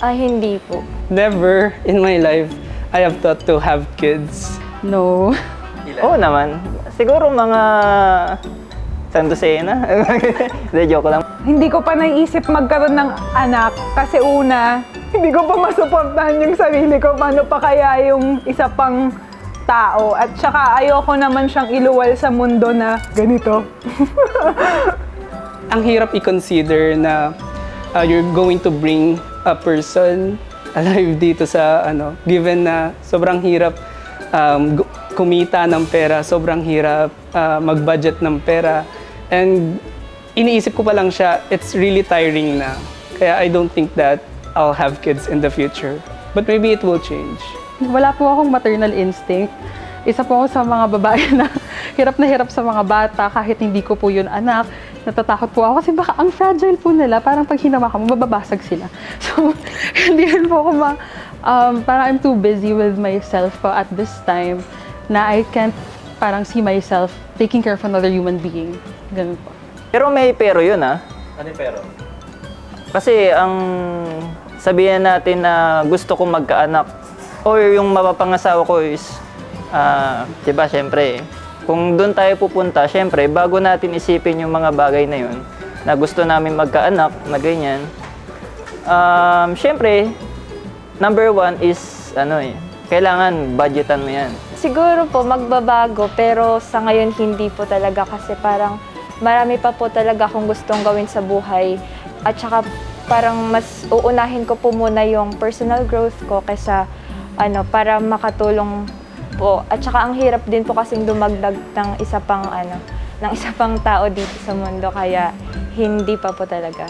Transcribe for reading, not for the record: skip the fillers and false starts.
Hindi po. Never in my life I have thought to have kids. No. Oo naman. Siguro mga Sandosena. Hindi, joke lang. Hindi ko pa naisip magkaroon ng anak kasi una, hindi ko pa masuportahan yung sarili ko. Paano pa kaya yung isa pang tao? At saka ayoko naman siyang iluwal sa mundo na ganito. Ang hirap i-consider na you're going to bring a person alive dito sa given na sobrang hirap kumita ng pera, sobrang hirap mag-budget ng pera. And iniisip ko pa lang siya, it's really tiring na. Kaya I don't think that I'll have kids in the future. But maybe it will change. Wala po akong maternal instinct. Isa po ako sa mga babae na hirap sa mga bata kahit hindi ko po yun anak. Natatakot po ako kasi baka ang fragile po nila. Parang pag hinawakan mo, mababasag sila. So, hindi rin po ako parang I'm too busy with myself po at this time na I can't parang see myself taking care of another human being. Ganun po. Pero may pero yun ah. Ano yung pero? Kasi ang sabihin natin na gusto kong magkaanak or yung mapapangasawa ko is, diba, syempre, kung doon tayo pupunta, syempre, bago natin isipin yung mga bagay na yun, na gusto namin magkaanak, na ganyan, syempre, number one is, kailangan budgetan mo yan. Siguro po magbabago pero sa ngayon hindi po talaga kasi parang marami pa po talaga akong gustong gawin sa buhay at saka parang mas uunahin ko po muna yung personal growth ko kaysa para makatulong po at saka ang hirap din po kasing dumagdag ng isa pang tao dito sa mundo kaya hindi pa po talaga.